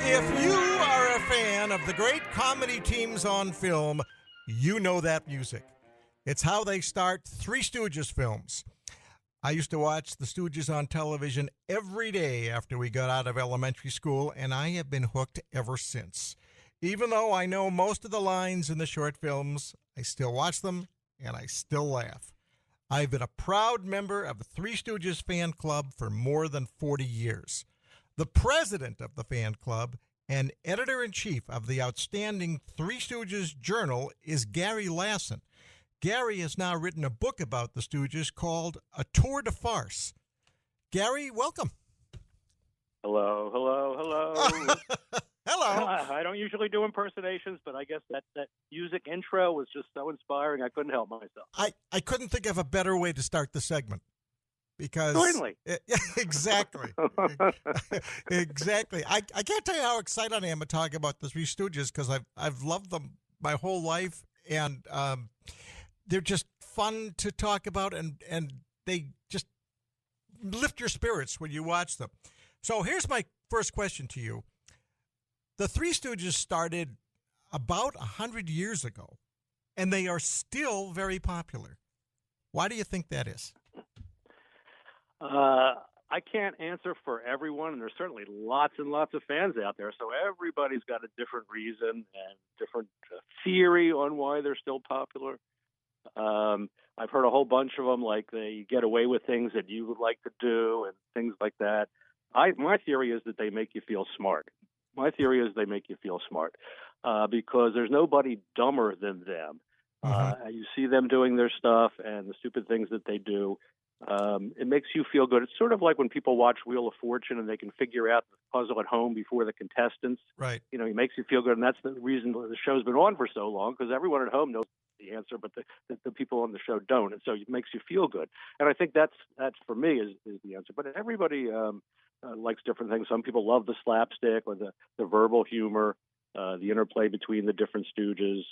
If you are a fan of the great comedy teams on film, you know that music. It's how they start Three Stooges films. I used to watch the Stooges on television every day after we got out of elementary school, and I have been hooked ever since. Even though I know most of the lines in the short films, I still watch them, and I still laugh. I've been a proud member of the Three Stooges Fan Club for more than 40 years. The president of the fan club and editor-in-chief of the outstanding Three Stooges Journal is Gary Lassin. Gary has now written a book about the Stooges called A Tour De Farce. Gary, welcome. Hello. Hello. I don't usually do impersonations, but I guess that music intro was just so inspiring, I couldn't help myself. I couldn't think of a better way to start the segment. Because Certainly. Exactly. Exactly. I can't tell you how excited I am to talk about the Three Stooges because I've loved them my whole life, and they're just fun to talk about, and they just lift your spirits when you watch them. So here's my first question to you. The Three Stooges started about 100 years ago, and they are still very popular. Why do you think that is? I can't answer for everyone, and there's certainly lots and lots of fans out there, so everybody's got a different reason and different theory on why they're still popular. I've heard a whole bunch of them, like they get away with things that you would like to do and things like that. My theory is that they make you feel smart. Because there's nobody dumber than them. You see them doing their stuff and the stupid things that they do. It makes you feel good. It's sort of like when people watch Wheel of Fortune and they can figure out the puzzle at home before the contestants. Right. You know, it makes you feel good, and that's the reason the show's been on for so long, because everyone at home knows the answer, but the people on the show don't, and so it makes you feel good. And I think that's for me is the answer. But everybody likes different things. Some people love the slapstick or the verbal humor, the interplay between the different Stooges.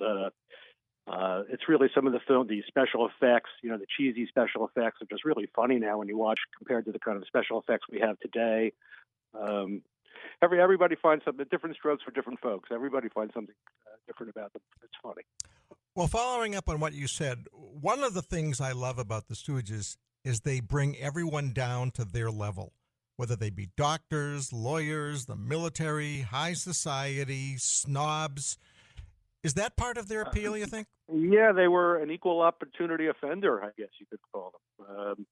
It's really some of the special effects, the cheesy special effects are just really funny now when you watch compared to the kind of special effects we have today. Everybody finds something, different strokes for different folks. Everybody finds something different about them. It's funny. Well, following up on what you said, one of the things I love about the Stooges is they bring everyone down to their level, whether they be doctors, lawyers, the military, high society, snobs. Is that part of their appeal, you think? Yeah, they were an equal opportunity offender, I guess you could call them.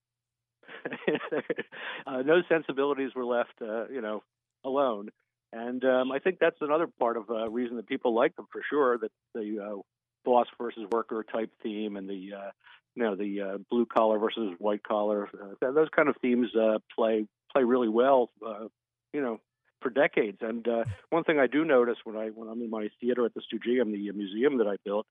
No sensibilities were left, alone. And I think that's another part of the reason that people like them, for sure, that the boss versus worker type theme and the blue collar versus white collar, those kind of themes play really well, for decades. And one thing I do notice when I'm in my theater at the Stoogium, the museum that I built,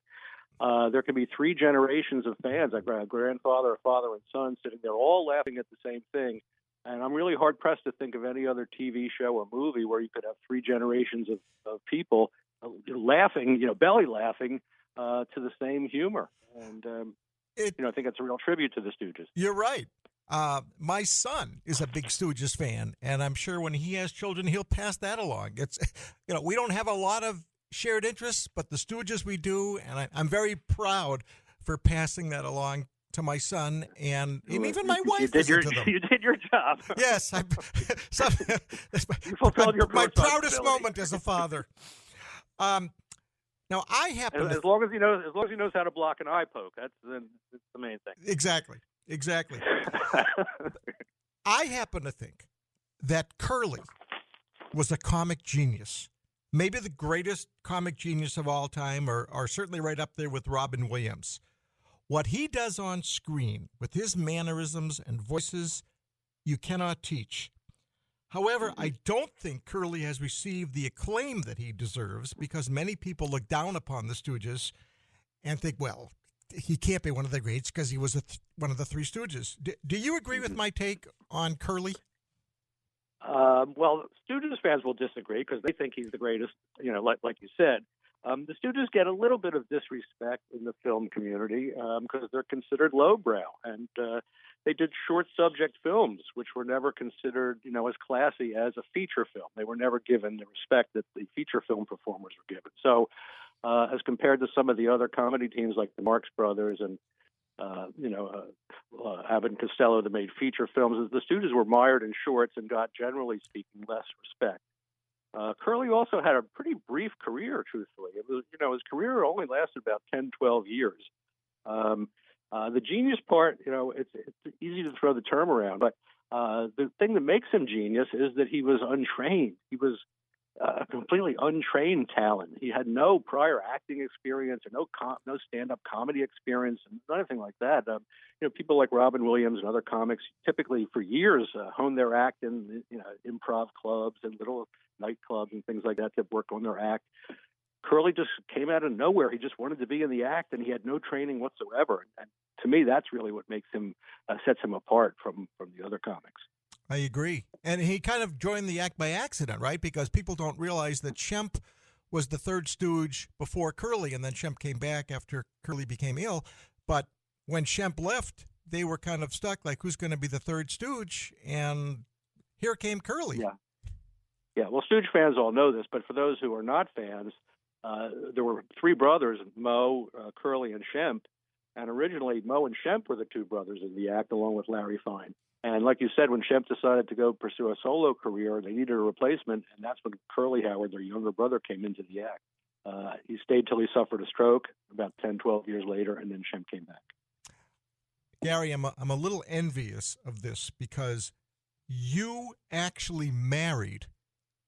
there can be three generations of fans, a grandfather, a father, and son sitting there all laughing at the same thing. And I'm really hard-pressed to think of any other TV show or movie where you could have three generations of people laughing, belly laughing to the same humor. And, I think it's a real tribute to the Stooges. You're right. My son is a big Stooges fan, and I'm sure when he has children, he'll pass that along. It's, we don't have a lot of shared interests, but the Stooges we do, and I'm very proud for passing that along to my son, and even my wife listens to them. You did your job. Yes. You fulfilled your my proudest moment as a father. Now, I happen as long as he knows how to block an eye poke, that's the main thing. Exactly. I happen to think that Curly was a comic genius, maybe the greatest comic genius of all time, or certainly right up there with Robin Williams. What he does on screen with his mannerisms and voices, you cannot teach. However, I don't think Curly has received the acclaim that he deserves, because many people look down upon the Stooges and think, well, he can't be one of the greats because he was one of the Three Stooges. Do you agree with my take on Curly? Well, Stooges fans will disagree because they think he's the greatest, like you said. The Stooges get a little bit of disrespect in the film community because they're considered lowbrow, and they did short subject films, which were never considered, as classy as a feature film. They were never given the respect that the feature film performers were given. So, as compared to some of the other comedy teams like the Marx Brothers and Abbott and Costello that made feature films, the Stooges were mired in shorts and got, generally speaking, less respect. Curly also had a pretty brief career, truthfully. It was, his career only lasted about 10, 12 years. The genius part, it's easy to throw the term around, but the thing that makes him genius is that he was untrained. He was a completely untrained talent. He had no prior acting experience or no stand-up comedy experience, and nothing like that. People like Robin Williams and other comics typically for years honed their act in improv clubs and little nightclubs and things like that to work on their act. Curly just came out of nowhere. He just wanted to be in the act, and he had no training whatsoever. And to me, that's really what makes him sets him apart from the other comics. I agree. And he kind of joined the act by accident, right? Because people don't realize that Shemp was the third stooge before Curly, and then Shemp came back after Curly became ill. But when Shemp left, they were kind of stuck, like, who's going to be the third stooge? And here came Curly. Yeah. Well, Stooge fans all know this, but for those who are not fans, there were three brothers, Moe, Curly, and Shemp. And originally, Moe and Shemp were the two brothers in the act, along with Larry Fine. And like you said, when Shemp decided to go pursue a solo career, they needed a replacement, and that's when Curly Howard, their younger brother, came into the act. He stayed till he suffered a stroke about 10, 12 years later, and then Shemp came back. Gary, I'm a little envious of this because you actually married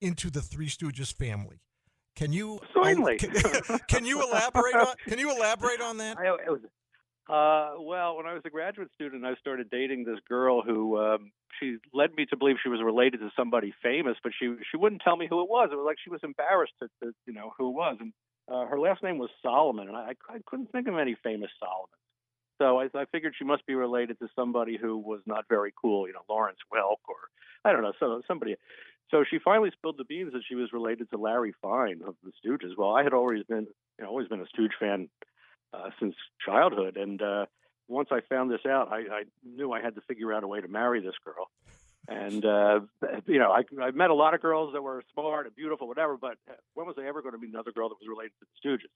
into the Three Stooges family. Can you Certainly. Can you elaborate on that? Well, when I was a graduate student, I started dating this girl who she led me to believe she was related to somebody famous, but she wouldn't tell me who it was. It was like she was embarrassed to who it was. And her last name was Solomon, and I couldn't think of any famous Solomons. So I figured she must be related to somebody who was not very cool, Lawrence Welk or I don't know, somebody. So she finally spilled the beans that she was related to Larry Fine of the Stooges. Well, I had always been a Stooge fan since childhood, and once I found this out, I knew I had to figure out a way to marry this girl. And I met a lot of girls that were smart and beautiful, whatever. But when was I ever going to meet another girl that was related to the Stooges?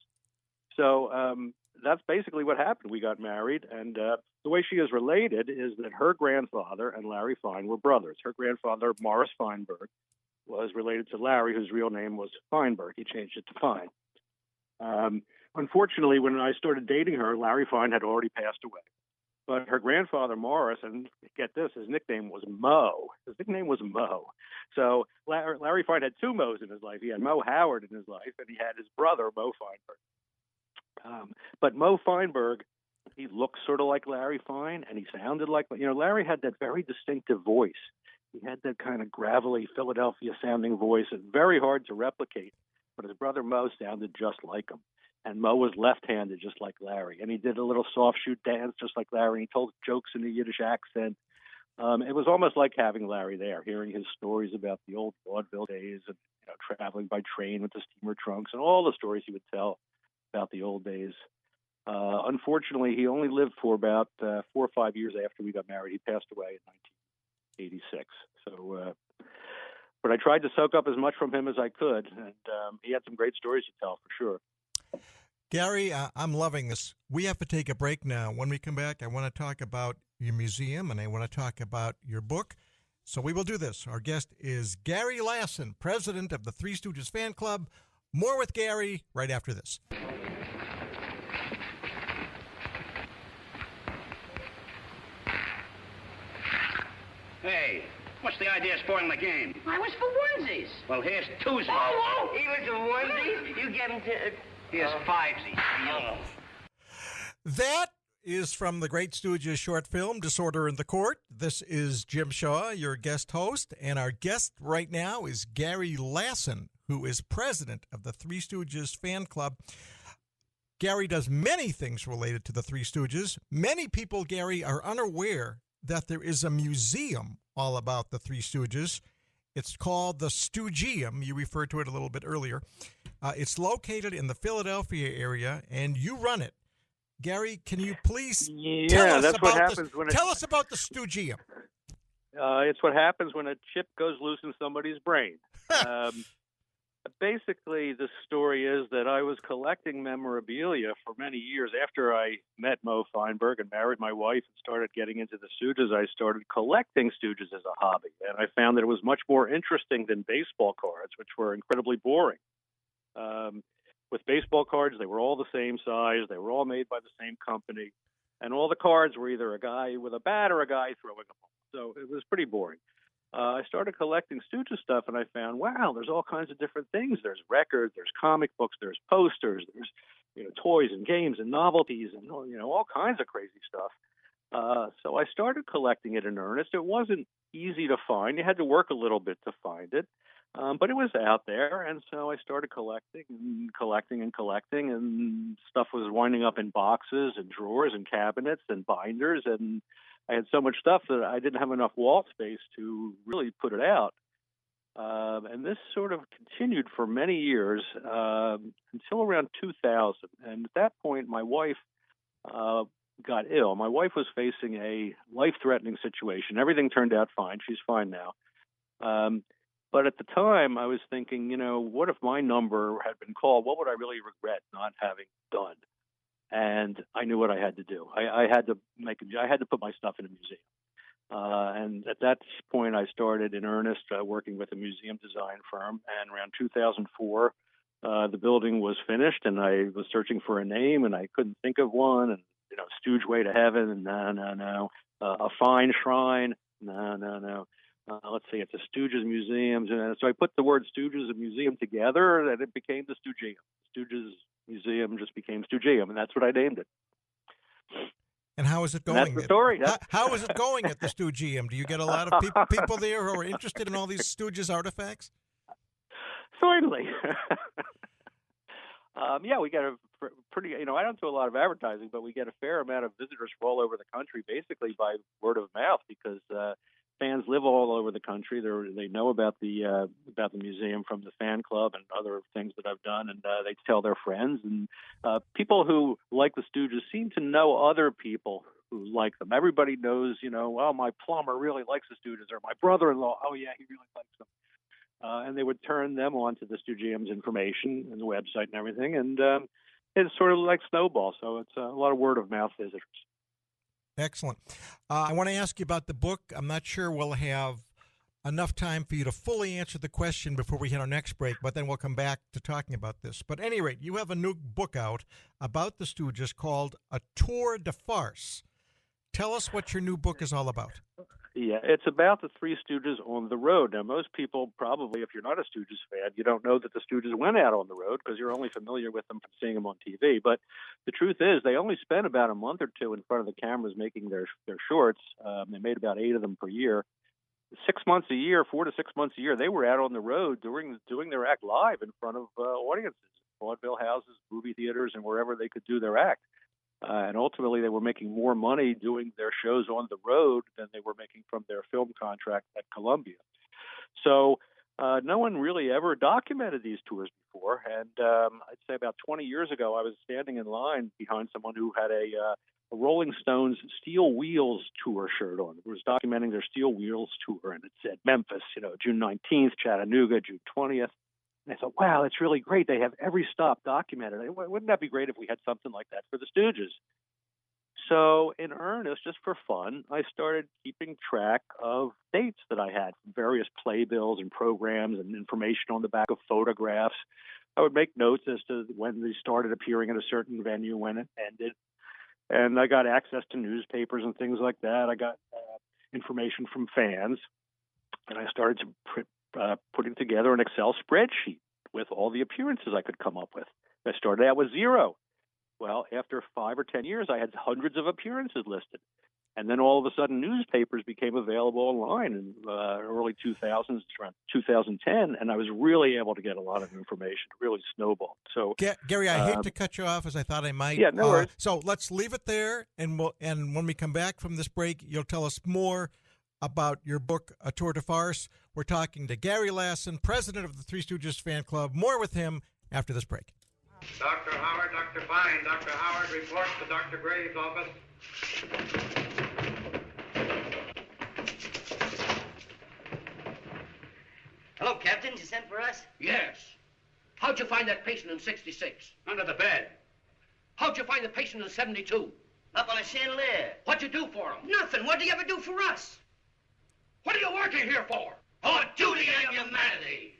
So that's basically what happened. We got married, and the way she is related is that her grandfather and Larry Fine were brothers. Her grandfather, Morris Feinberg, was related to Larry, whose real name was Feinberg. He changed it to Fine. Unfortunately, when I started dating her, Larry Fine had already passed away. But her grandfather, Morris, and get this, his nickname was Mo. His nickname was Mo. So Larry Fine had two Mo's in his life. He had Mo Howard in his life, and he had his brother, Mo Feinberg. But Mo Feinberg, he looked sort of like Larry Fine, and he sounded like, Larry had that very distinctive voice. He had that kind of gravelly Philadelphia-sounding voice. It's very hard to replicate, but his brother Mo sounded just like him. And Mo was left-handed, just like Larry. And he did a little soft shoot dance, just like Larry. He told jokes in a Yiddish accent. It was almost like having Larry there, hearing his stories about the old vaudeville days and traveling by train with the steamer trunks and all the stories he would tell about the old days. Unfortunately, he only lived for about 4 or 5 years after we got married. He passed away in 1986. So, but I tried to soak up as much from him as I could, and he had some great stories to tell, for sure. Gary, I'm loving this. We have to take a break now. When we come back, I want to talk about your museum, and I want to talk about your book. So we will do this. Our guest is Gary Lassin, president of the Three Stooges Fan Club. More with Gary right after this. Hey, what's the idea of spoiling the game? I was for onesies. Well, here's twosies. Oh, he was for onesies? You get him to... Here's fivesies. That is from the Great Stooges short film, Disorder in the Court. This is Jim Shaw, your guest host, and our guest right now is Gary Lassin, who is president of the Three Stooges Fan Club. Gary does many things related to the Three Stooges. Many people, Gary, are unaware that there is a museum all about the Three Stooges, It's called the Stoogeum. You referred to it a little bit earlier. It's located in the Philadelphia area, and you run it. Gary, can you please tell us about the Stoogeum? It's what happens when a chip goes loose in somebody's brain. Basically, the story is that I was collecting memorabilia for many years. After I met Mo Feinberg and married my wife and started getting into the Stooges, I started collecting Stooges as a hobby. And I found that it was much more interesting than baseball cards, which were incredibly boring. With baseball cards, they were all the same size. They were all made by the same company. And all the cards were either a guy with a bat or a guy throwing a ball. So it was pretty boring. I started collecting Stooges stuff, and I found, wow, there's all kinds of different things. There's records, there's comic books, there's posters, there's toys and games and novelties and all kinds of crazy stuff. So I started collecting it in earnest. It wasn't easy to find. You had to work a little bit to find it, but it was out there, and so I started collecting, and stuff was winding up in boxes and drawers and cabinets and binders, and I had so much stuff that I didn't have enough wall space to really put it out. And this sort of continued for many years until around 2000. And at that point, my wife got ill. My wife was facing a life-threatening situation. Everything turned out fine. She's fine now. But at the time, I was thinking, what if my number had been called? What would I really regret not having done? And I knew what I had to do. I had to put my stuff in a museum. And at that point, I started in earnest working with a museum design firm. And around 2004, the building was finished, and I was searching for a name, and I couldn't think of one. And Stooge Way to Heaven, and no. A Fine Shrine, no. Let's see, it's a Stooges Museum. And so I put the word Stooges and museum together, and it became the Stoogeum. Stooges Museum just became Stoogeum, and that's what I named it. And how is it going? That's the story. How is it going at the Stoogeum? Do you get a lot of people there who are interested in all these Stooges artifacts? Certainly. Yeah, we get a pretty, I don't do a lot of advertising, but we get a fair amount of visitors from all over the country, basically by word of mouth, because fans live all over the country. They know about the museum from the fan club and other things that I've done, and they tell their friends. And people who like the Stooges seem to know other people who like them. Everybody knows, well, my plumber really likes the Stooges, or my brother-in-law, oh yeah, he really likes them. And they would turn them on to the Stoogeum's information and the website and everything, and it's sort of like snowball. So it's a lot of word of mouth visitors. Excellent. I want to ask you about the book. I'm not sure we'll have enough time for you to fully answer the question before we hit our next break, but then we'll come back to talking about this. But at any rate, you have a new book out about the Stooges called A Tour De Farce. Tell us what your new book is all about. Yeah, it's about the Three Stooges on the road. Now, most people probably, if you're not a Stooges fan, you don't know that the Stooges went out on the road because you're only familiar with them from seeing them on TV. But the truth is, they only spent about a month or two in front of the cameras making their shorts. They made about 8 of them per year. 6 months a year, 4 to 6 months a year, they were out on the road doing their act live in front of audiences, vaudeville houses, movie theaters, and wherever they could do their act. And ultimately, they were making more money doing their shows on the road than they were making from their film contract at Columbia. So no one really ever documented these tours before. And I'd say about 20 years ago, I was standing in line behind someone who had a Rolling Stones Steel Wheels tour shirt on. It was documenting their Steel Wheels tour, and it said Memphis, June 19th, Chattanooga, June 20th. And I thought, wow, it's really great. They have every stop documented. Wouldn't that be great if we had something like that for the Stooges? So in earnest, just for fun, I started keeping track of dates that I had from various playbills and programs and information on the back of photographs. I would make notes as to when they started appearing at a certain venue, when it ended. And I got access to newspapers and things like that. I got information from fans. And I started to putting together an Excel spreadsheet with all the appearances I could come up with. I started out with 0. Well, after 5 or 10 years, I had hundreds of appearances listed. And then all of a sudden, newspapers became available online in early 2000s, around 2010, and I was really able to get a lot of information, really snowballed. So, Gary, I hate to cut you off, as I thought I might. Yeah, no worries. So let's leave it there, and when we come back from this break, you'll tell us more about your book, A Tour De Farce. We're talking to Gary Lassin, president of the Three Stooges Fan Club. More with him after this break. Dr. Howard, Dr. Fine. Dr. Howard reports to Dr. Graves' office. Hello, Captain. You sent for us? Yes. How'd you find that patient in 66? Under the bed. How'd you find the patient in 72? Up on a chandelier. What'd you do for him? Nothing. What'd you ever do for us? What are you working here for? For duty and humanity.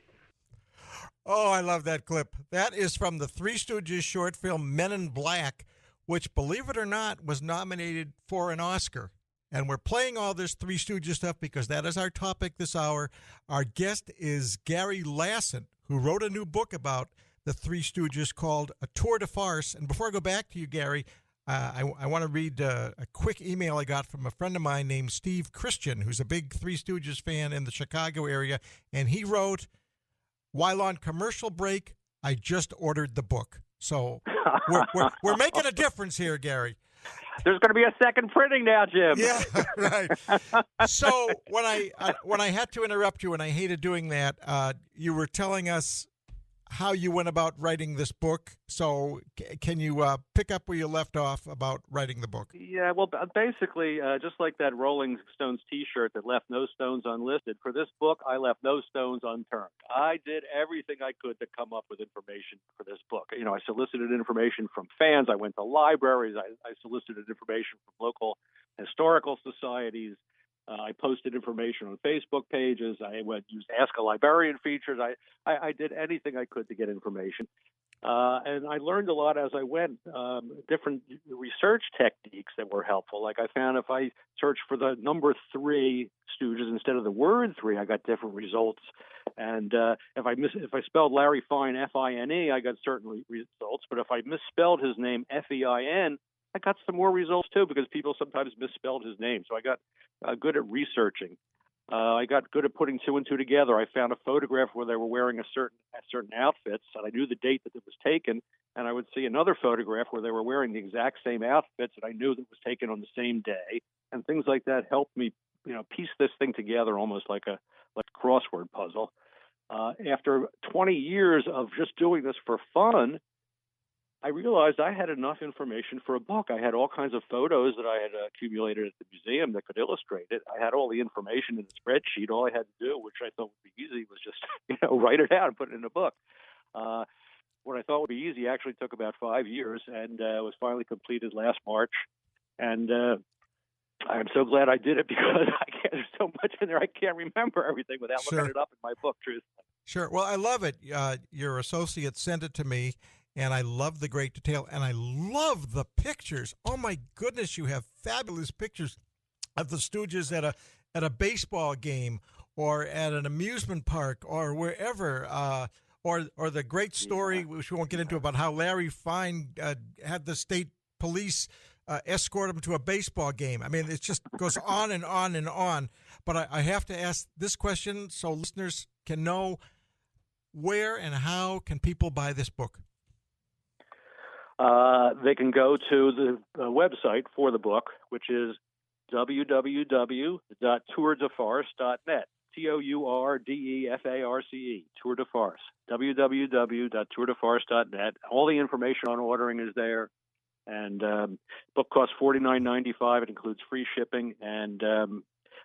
Oh, I love that clip. That is from the Three Stooges short film Men in Black, which, believe it or not, was nominated for an Oscar. And we're playing all this Three Stooges stuff because that is our topic this hour. Our guest is Gary Lassin, who wrote a new book about the Three Stooges called A Tour De Farce. And before I go back to you, Gary, I want to read a quick email I got from a friend of mine named Steve Christian, who's a big Three Stooges fan in the Chicago area. And he wrote, "While on commercial break, I just ordered the book." So we're making a difference here, Gary. There's going to be a second printing now, Jim. Yeah, right. So when I had to interrupt you, and I hated doing that, you were telling us how you went about writing this book. So can you pick up where you left off about writing the book? Yeah, well, basically, just like that Rolling Stones T-shirt that left no stones unlisted, for this book, I left no stones unturned. I did everything I could to come up with information for this book. You know, I solicited information from fans. I went to libraries. I solicited information from local historical societies. I posted information on Facebook pages. I used Ask a Librarian features. I did anything I could to get information. And I learned a lot as I went, different research techniques that were helpful. Like I found if I searched for the number 3 Stooges instead of the word 3, I got different results. And if I spelled Larry Fine F-I-N-E, I got certain results. But if I misspelled his name F-E-I-N, I got some more results too, because people sometimes misspelled his name. So I got good at researching. I got good at putting 2 and 2 together. I found a photograph where they were wearing a certain outfits, and I knew the date that it was taken. And I would see another photograph where they were wearing the exact same outfits, and I knew that it was taken on the same day. And things like that helped me, piece this thing together almost like a crossword puzzle. After 20 years of just doing this for fun, I realized I had enough information for a book. I had all kinds of photos that I had accumulated at the museum that could illustrate it. I had all the information in a spreadsheet. All I had to do, which I thought would be easy, was just write it out and put it in a book. What I thought would be easy actually took about 5 years, and was finally completed last March. And I'm so glad I did it, because there's so much in there I can't remember everything without looking it up in my book, truthfully. Sure. Well, I love it. Your associate sent it to me, and I love the great detail, and I love the pictures. Oh my goodness, you have fabulous pictures of the Stooges at a baseball game, or at an amusement park, or wherever. Or the great story, which we won't get into, about how Larry Fine had the state police escort him to a baseball game. I mean, it just goes on and on and on. But I have to ask this question so listeners can know, where and how can people buy this book? They can go to the website for the book, which is www.tourdefarce.net. TOURDEFARCE, Tour de Farce. www.tourdefarce.net. All the information on ordering is there. And book costs $49.95. It includes free shipping, and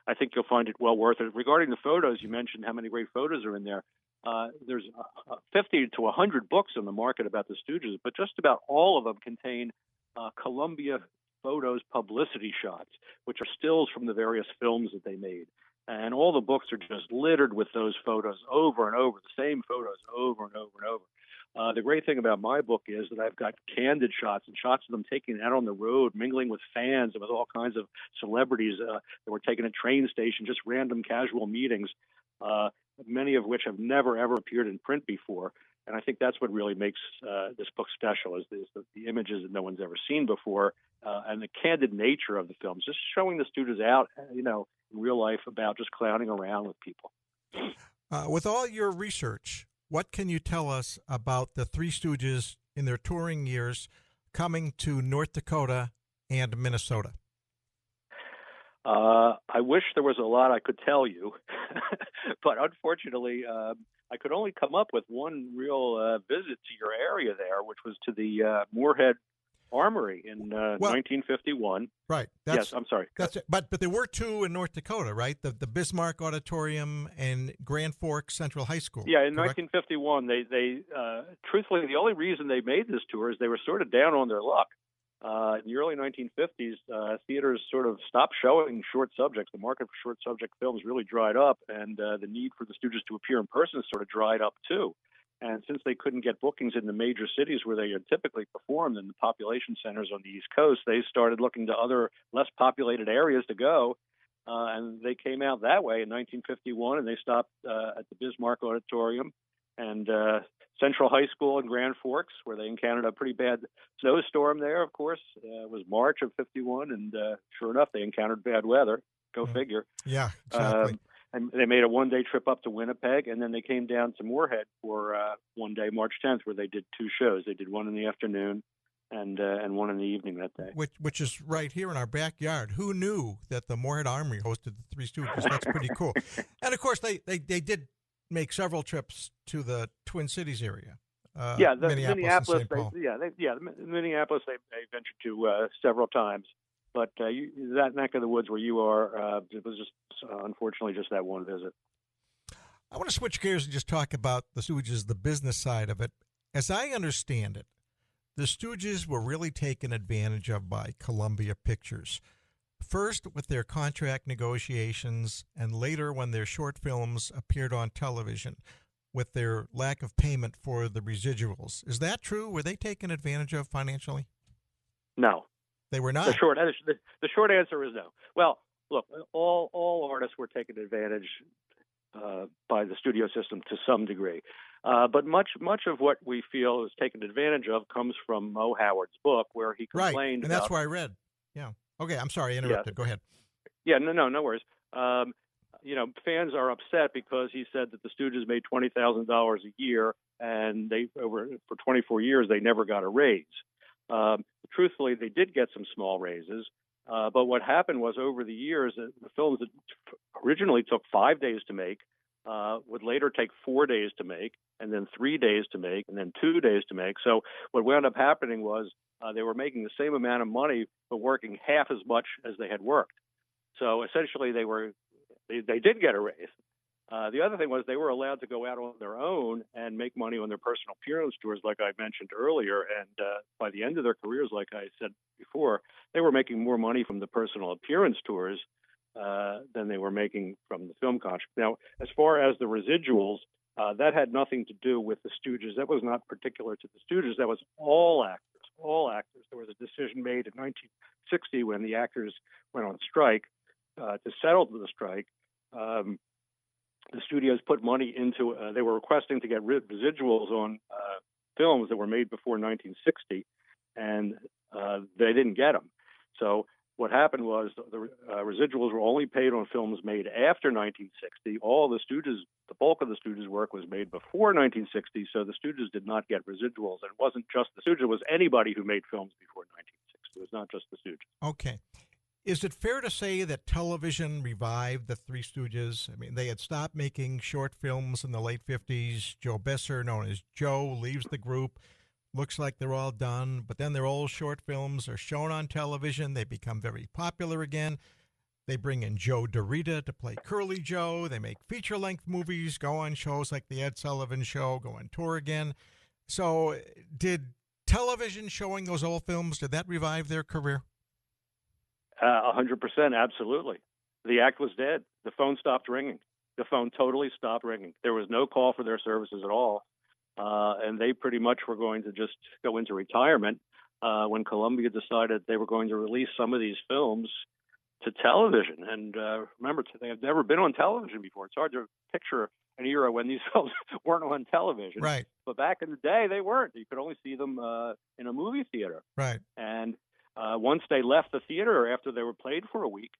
I think you'll find it well worth it. Regarding the photos, you mentioned how many great photos are in there. There's 50 to 100 books on the market about the Stooges, but just about all of them contain Columbia Photos publicity shots, which are stills from the various films that they made. And all the books are just littered with those photos over and over, the same photos over and over and over. The great thing about my book is that I've got candid shots and shots of them taken out on the road, mingling with fans and with all kinds of celebrities that were taken at train stations, just random casual meetings, many of which have never, ever appeared in print before. And I think that's what really makes this book special, is the images that no one's ever seen before, and the candid nature of the films, just showing the Stooges out, in real life, about just clowning around with people. With all your research, what can you tell us about the Three Stooges in their touring years coming to North Dakota and Minnesota? I wish there was a lot I could tell you, but unfortunately, I could only come up with one real visit to your area there, which was to the Moorhead Armory in 1951. Right. Yes, I'm sorry. That's it. But there were two in North Dakota, right? The Bismarck Auditorium and Grand Forks Central High School. Yeah, in correct? 1951, they truthfully, the only reason they made this tour is they were sort of down on their luck. In the early 1950s, theaters sort of stopped showing short subjects. The market for short subject films really dried up, and the need for the Stooges to appear in person sort of dried up too. And since they couldn't get bookings in the major cities where they had typically performed in the population centers on the East Coast, they started looking to other less populated areas to go. And they came out that way in 1951, and they stopped at the Bismarck Auditorium and Central High School in Grand Forks, where they encountered a pretty bad snowstorm there, of course. It was March of 51, and sure enough, they encountered bad weather. Go figure. Yeah, exactly. And they made a one-day trip up to Winnipeg, and then they came down to Moorhead for one day, March 10th, where they did two shows. They did one in the afternoon and one in the evening that day. Which is right here in our backyard. Who knew that the Moorhead Armory hosted the Three Stooges? That's pretty cool. And, of course, they did make several trips to the Twin Cities area. The Minneapolis. Minneapolis they ventured to several times. But that neck of the woods where you are, it was just, unfortunately, just that one visit. I want to switch gears and just talk about the Stooges, the business side of it. As I understand it, the Stooges were really taken advantage of by Columbia Pictures. First with their contract negotiations, and later when their short films appeared on television with their lack of payment for the residuals. Is that true? Were they taken advantage of financially? No. They were not. The short answer is no. Well, look, all artists were taken advantage by the studio system to some degree, but much of what we feel is taken advantage of comes from Mo Howard's book, where he complained. Right, and that's where I read. Yeah. Okay, I'm sorry, I interrupted. Yeah. Go ahead. Yeah, no worries. Fans are upset because he said that the Stooges made $20,000 a year, and for 24 years they never got a raise. Truthfully, they did get some small raises, but what happened was over the years, the films that originally took 5 days to make would later take 4 days to make, and then 3 days to make, and then 2 days to make. So what wound up happening was they were making the same amount of money, but working half as much as they had worked. So essentially, they did get a raise. The other thing was they were allowed to go out on their own and make money on their personal appearance tours, like I mentioned earlier. And by the end of their careers, like I said before, they were making more money from the personal appearance tours than they were making from the film contract. Now, as far as the residuals, that had nothing to do with the Stooges. That was not particular to the Stooges. That was all actors. All actors. There was a decision made in 1960 when the actors went on strike to settle the strike. The studios put money into, they were requesting to get residuals on films that were made before 1960, and they didn't get them. So what happened was the residuals were only paid on films made after 1960. The bulk of the Stooges' work was made before 1960, so the Stooges did not get residuals. And it wasn't just the Stooges, it was anybody who made films before 1960. It was not just the Stooges. Okay. Is it fair to say that television revived the Three Stooges? I mean, they had stopped making short films in the late 50s. Joe Besser, known as Joe, leaves the group. Looks like they're all done, but then their old short films are shown on television. They become very popular again. They bring in Joe DeRita to play Curly Joe. They make feature-length movies, go on shows like The Ed Sullivan Show, go on tour again. So did television showing those old films, did that revive their career? 100%, absolutely. The act was dead. The phone stopped ringing. The phone totally stopped ringing. There was no call for their services at all. And they pretty much were going to just go into retirement when Columbia decided they were going to release some of these films to television. And remember, they have never been on television before. It's hard to picture an era when these films weren't on television. Right. But back in the day, they weren't. You could only see them in a movie theater. Right. And once they left the theater after they were played for a week,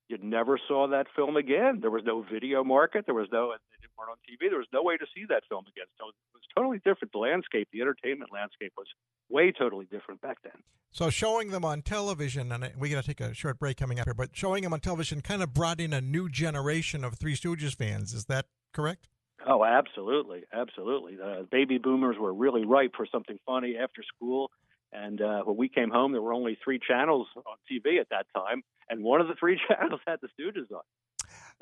you never saw that film again. There was no video market. There was no, they didn't weren't on TV. There was no way to see that film again. So it was totally different. The landscape, the entertainment landscape was way totally different back then. So showing them on television, and we're going to take a short break coming up here, but showing them on television kind of brought in a new generation of Three Stooges fans. Is that correct? Oh, absolutely, absolutely. Baby boomers were really ripe for something funny after school. And when we came home, there were only 3 channels on TV at that time, and one of the 3 channels had the Stooges on.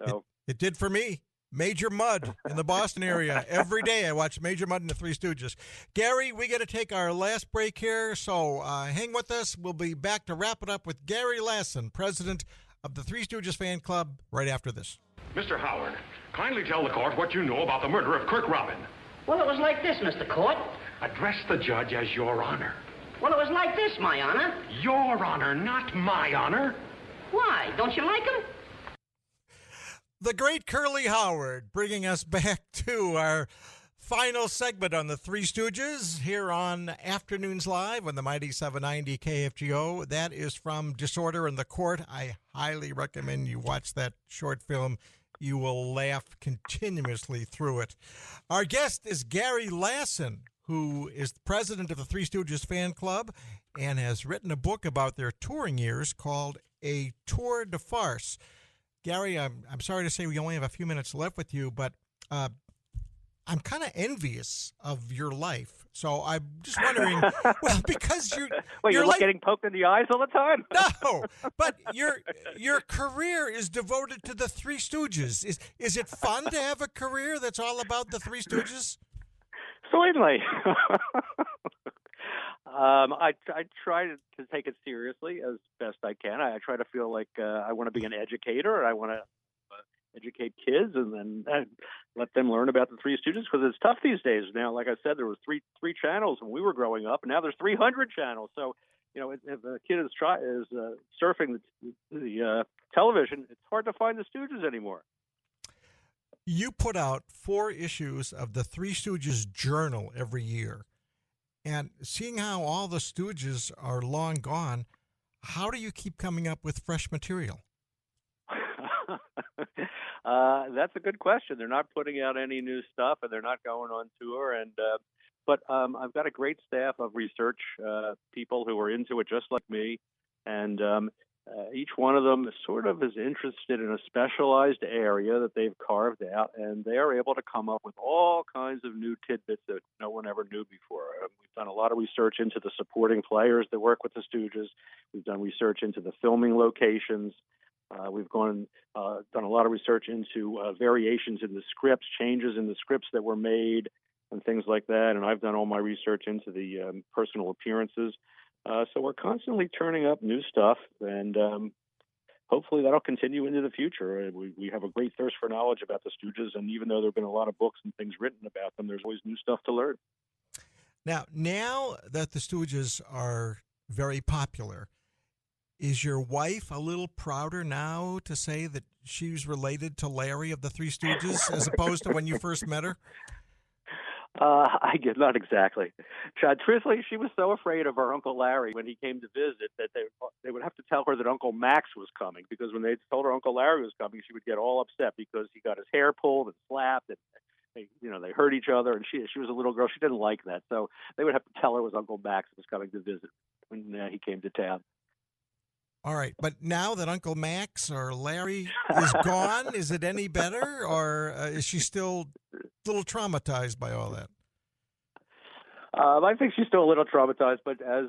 So it did for me. Major Mud in the Boston area. Every day I watch Major Mud and the Three Stooges. Gary, we got to take our last break here, so hang with us. We'll be back to wrap it up with Gary Lassin, president of the Three Stooges Fan Club, right after this. Mr. Howard, kindly tell the court what you know about the murder of Kirk Robin. Well, it was like this, Mr. Court. Address the judge as Your Honor. Well, it was like this, my honor. Your Honor, not my honor. Why? Don't you like him? The great Curly Howard, bringing us back to our final segment on the Three Stooges here on Afternoons Live on the mighty 790 KFGO. That is from Disorder in the Court. I highly recommend you watch that short film. You will laugh continuously through it. Our guest is Gary Lassin, who is the president of the Three Stooges Fan Club and has written a book about their touring years called A Tour De Farce. Gary, I'm sorry to say we only have a few minutes left with you, but I'm kind of envious of your life. So I'm just wondering, well, because you're like getting poked in the eyes all the time. No, but your career is devoted to the Three Stooges. Is it fun to have a career that's all about the Three Stooges? Certainly. I try to take it seriously as best I can. I try to feel like I want to be an educator, and I want to educate kids, and then let them learn about the Three Stooges, because it's tough these days. Now, like I said, there was three channels when we were growing up, and now there's 300 channels. So, if a kid is surfing the television, it's hard to find the Stooges anymore. You put out 4 issues of the Three Stooges Journal every year. And seeing how all the Stooges are long gone, how do you keep coming up with fresh material? That's a good question. They're not putting out any new stuff, and they're not going on tour. But I've got a great staff of research people who are into it just like me. And each one of them is interested in a specialized area that they've carved out, and they are able to come up with all kinds of new tidbits that no one ever knew before. We've done a lot of research into the supporting players that work with the Stooges. We've done research into the filming locations. We've done a lot of research into variations in the scripts, changes in the scripts that were made, and things like that. And I've done all my research into the personal appearances. So we're constantly turning up new stuff, and hopefully that'll continue into the future. We have a great thirst for knowledge about the Stooges, and even though there have been a lot of books and things written about them, there's always new stuff to learn. Now that the Stooges are very popular, is your wife a little prouder now to say that she's related to Larry of the Three Stooges as opposed to when you first met her? I get not exactly. Truthfully, she was so afraid of her Uncle Larry when he came to visit that they would have to tell her that Uncle Max was coming, because when they told her Uncle Larry was coming, she would get all upset because he got his hair pulled and slapped, and they hurt each other, and she was a little girl. She didn't like that, so they would have to tell her it was Uncle Max was coming to visit when he came to town. All right, but now that Uncle Max or Larry is gone, is it any better, or is she still a little traumatized by all that? I think she's still a little traumatized, but as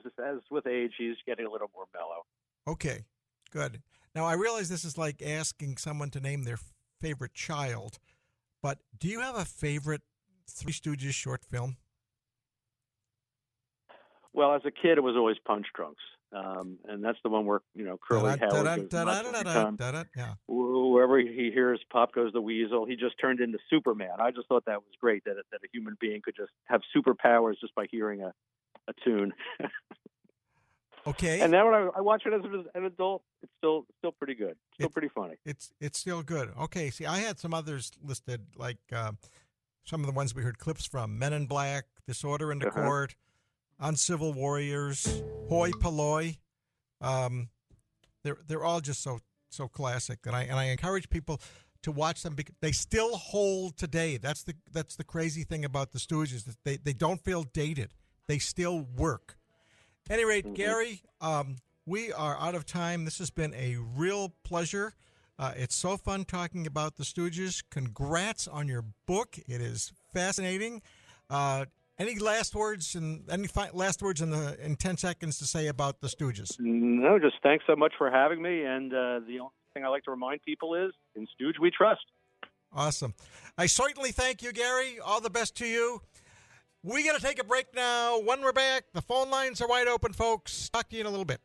with age, she's getting a little more mellow. Okay, good. Now, I realize this is like asking someone to name their favorite child, but do you have a favorite Three Stooges short film? Well, as a kid, it was always Punch Drunks. And that's the one where, Curly Howard goes wherever he hears Pop Goes the Weasel, he just turned into Superman. I just thought that was great, that a human being could just have superpowers just by hearing a tune. Okay. And now when I watch it as an adult, it's still pretty good. Still pretty funny. It's still good. Okay. See, I had some others listed, like some of the ones we heard clips from: Men in Black, Disorder in the Court, Uncivil Warriors, Hoi Polloi. They're all just so classic, and I encourage people to watch them because they still hold today. That's the crazy thing about the Stooges, that they don't feel dated. They still work. At any rate, Gary, we are out of time. This has been a real pleasure. It's so fun talking about the Stooges. Congrats on your book. It is fascinating. Any last words in 10 seconds to say about the Stooges? No, just thanks so much for having me. And the only thing I like to remind people is, in Stooge we trust. Awesome. I certainly thank you, Gary. All the best to you. We got to take a break now. When we're back, the phone lines are wide open, folks. Talk to you in a little bit.